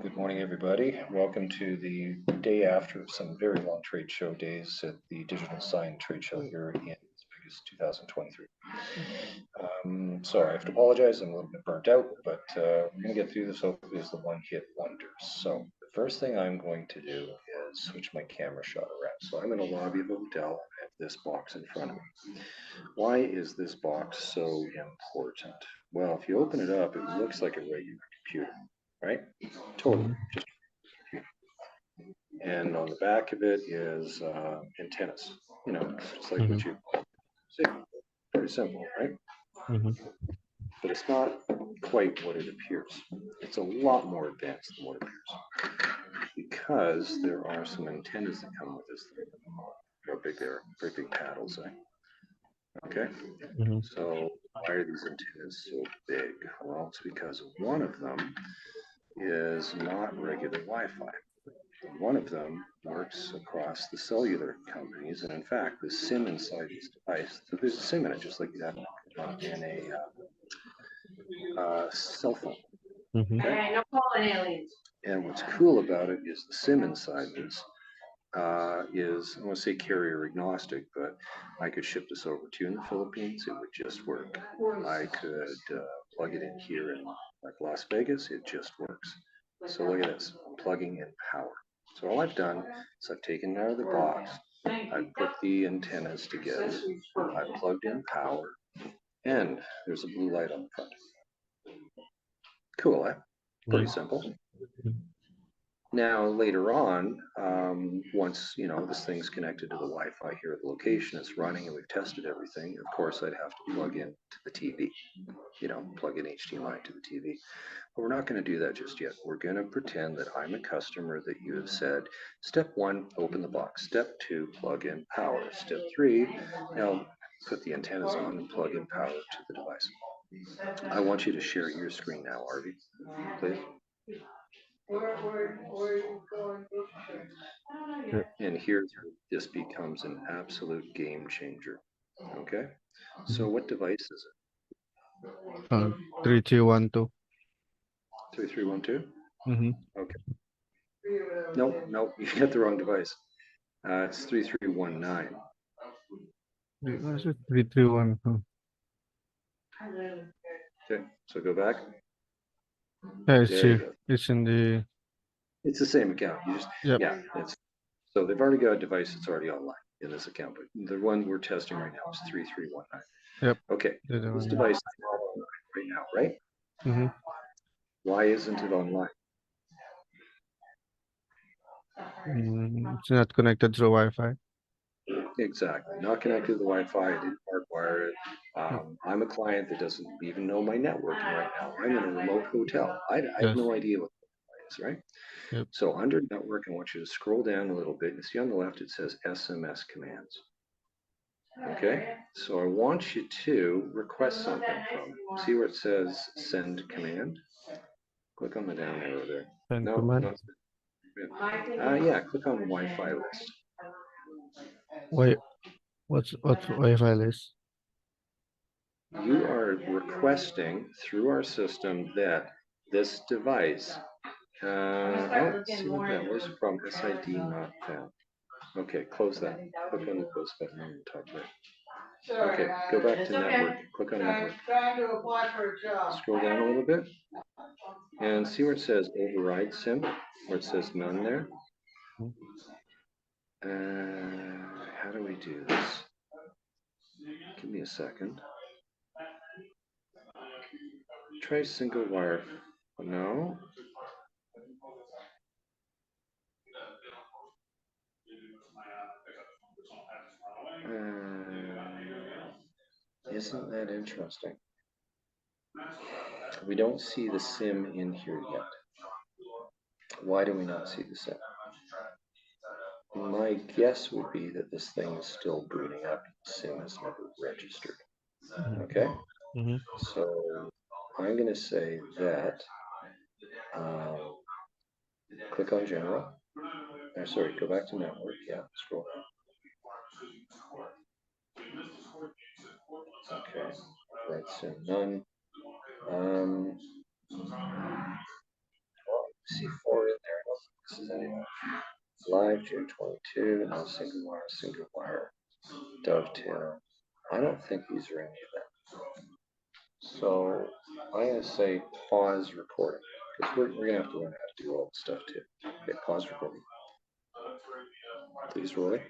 Good morning, everybody. Welcome to the day after some very long trade show days at the Digital Sign Trade Show here in Las Vegas 2023. So I have to apologize, I'm a little bit burnt out, but we're going to get through this hopefully as the one-hit wonders. So the first thing I'm going to do is switch my camera shot around. So I'm in a lobby of a hotel. I have this box in front of me. Why is this box so important? Well, if you open it up, it looks like a regular computer, right? Totally. Just and on the back of it is antennas. Just like what you see. Very simple, right? But it's not quite what it appears. It's a lot more advanced than what it appears because there are some antennas that come with this thing. How big they are, very big paddles, eh? Okay. So why are these antennas so big? Well, it's because one of them is not regular Wi-Fi. One of them works across the cellular companies, and in fact, the SIM inside this device, so there's a SIM in it, just like you have in a cell phone. Okay? No calling aliens. And what's cool about it is the SIM inside this is, I want to say carrier agnostic, but I could ship this over to you in the Philippines, it would just work. I could plug it in here in like Las Vegas, it just works. So look at this, I'm plugging in power. So all I've done is I've taken it out of the box, I've put the antennas together, I've plugged in power, and there's a blue light on the front. Cool, eh? Pretty simple. Now later on, once this thing's connected to the Wi-Fi here at the location, it's running and we've tested everything. Of course, I'd have to plug in to the TV, plug in HDMI to the TV. But we're not going to do that just yet. We're going to pretend that I'm a customer that you have said, step 1, open the box. Step 2, plug in power. Step 3, now put the antennas on and plug in power to the device. I want you to share your screen now, Arby, please. And here this becomes an absolute game changer. Okay, so what device is it? 3312. 3312? Okay. Nope, you got the wrong device. It's 3319. What it? 3312. Okay, so go back. Yeah, it's here. It's in the. It's the same account. You just so they've already got a device that's already online in this account, but the one we're testing right now is 3319. Yep. Okay, this device is not online right now, right? Why isn't it online? It's not connected to the Wi-Fi. Exactly, not connected to the Wi-Fi. I didn't hardwire it. I'm a client that doesn't even know my networking right now. I'm in a remote hotel. I have no idea what it is, right? Yep. So under network, I want you to scroll down a little bit. You see on the left, it says SMS commands. Okay, so I want you to request something from it. See where it says send command? Click on the down arrow there. Send command. Yeah, click on the Wi-Fi list. What's Wi-Fi list? You are requesting through our system that this device, see what that was from SID not found. Okay, close that. Click on the close button on the top right. Okay, go back to network. Click on network. Scroll down a little bit and see where it says override SIM, where it says none there. How do we do this? Give me a second. Try single wire. No. Isn't that interesting? We don't see the SIM in here yet. Why do we not see the SIM? My guess would be that this thing is still booting up. The SIM is never registered. Okay? So I'm going to say that click on general. Sorry, go back to network. Yeah, scroll down. Okay, right, SIM none. C4 This is anyway. Live June 22, no single wire, dovetail. I don't think these are any of them. So I'm going to say pause recording because we're going to have to learn how to do all the stuff too. Okay, pause recording. Please roll it.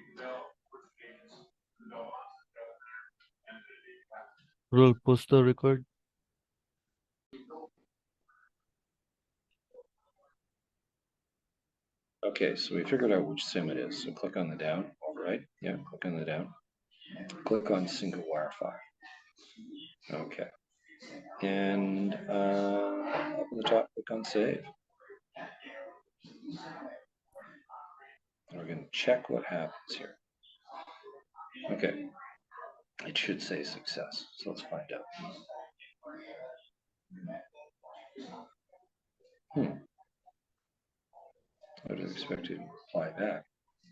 Roll poster record. Okay, so we figured out which sim it is. So click on the down, right? Yeah, click on the down. Click on single wire file. Okay. And up at the top, click on save. And we're going to check what happens here. Okay. It should say success. So let's find out. I would expect it to reply back.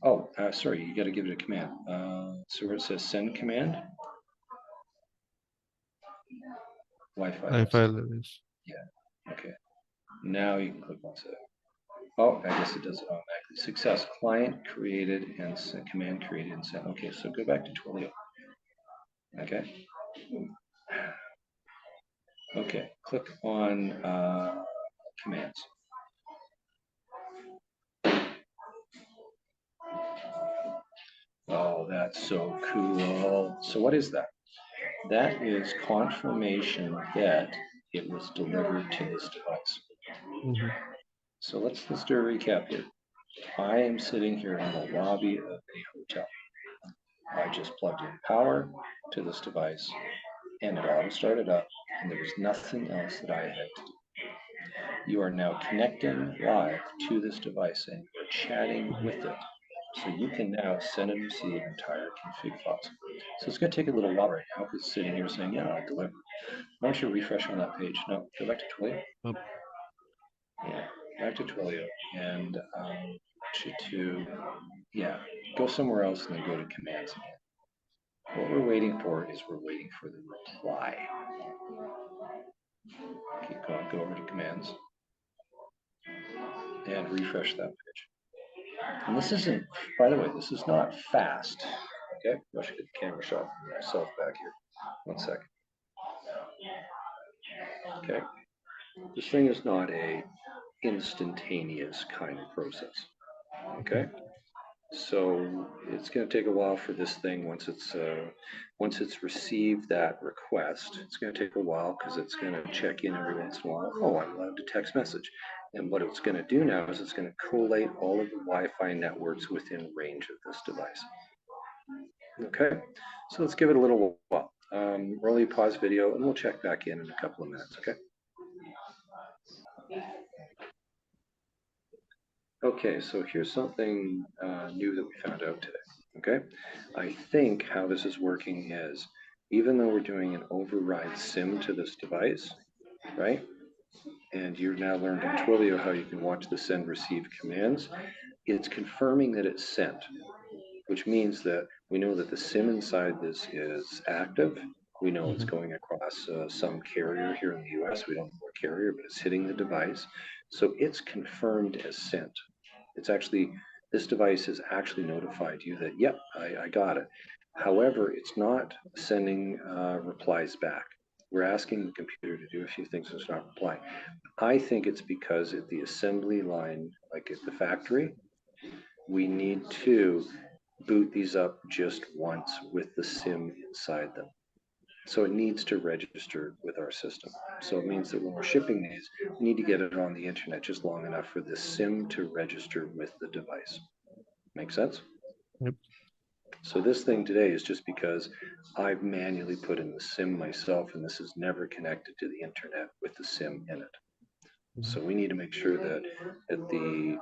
Oh, sorry, you got to give it a command. So where it says send command, Wi-Fi levels. Yeah. Okay. Now you can click on save. Oh, I guess it does it automatically. Success. Client created and command created and sent. Okay, so go back to Twilio. Okay. Okay. Click on commands. Oh, that's so cool. So what is that? That is confirmation that it was delivered to this device. So let's do a recap here. I am sitting here in the lobby of a hotel. I just plugged in power to this device and it auto started up and there was nothing else that I had to do. You are now connecting live to this device and you're chatting with it. So you can now send and receive entire config files. So it's going to take a little while right now because it's sitting here saying, yeah, I delivered. Why don't you refresh on that page? No, go back to Twilio. Yeah, back to Twilio and go somewhere else and then go to commands again. What we're waiting for is we're waiting for the reply. Keep going, go over to commands and refresh that page. And this isn't, by the way, this is not fast. Okay, I should get the camera shot of myself back here. 1 second. Okay, this thing is not a instantaneous kind of process. Okay, so it's going to take a while for this thing once it's received that request. It's going to take a while because it's going to check in every once in a while. Oh, I'm allowed to text message. And what it's going to do now is it's going to collate all of the Wi-Fi networks within range of this device. Okay, so let's give it a little while. Really pause video and we'll check back in a couple of minutes. Okay. Okay, so here's something new that we found out today. Okay, I think how this is working is, even though we're doing an override SIM to this device, right? And you've now learned in Twilio how you can watch the send receive commands. It's confirming that it's sent, which means that we know that the SIM inside this is active. We know it's going across some carrier here in the US. We don't know what carrier, but it's hitting the device. So it's confirmed as sent. It's actually, this device has actually notified you that, yep, I got it. However, it's not sending replies back. We're asking the computer to do a few things, so it's not replying. I think it's because at the assembly line, like at the factory, we need to boot these up just once with the SIM inside them. So it needs to register with our system. So it means that when we're shipping these, we need to get it on the internet just long enough for the SIM to register with the device. Make sense? Yep. So this thing today is just because I've manually put in the SIM myself and this is never connected to the internet with the SIM in it. So we need to make sure that at the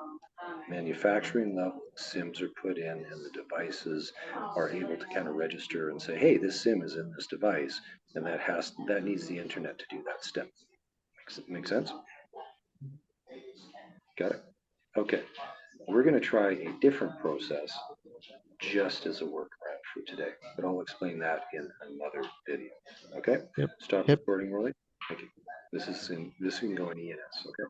manufacturing level, SIMs are put in and the devices are able to kind of register and say, hey, this SIM is in this device, and that needs the internet to do that step. Make sense? Got it? Okay. We're going to try a different process just as a workaround for today, but I'll explain that in another video. Okay? Yep. Stop recording, Rolly. Thank you. This can go in ENS, okay?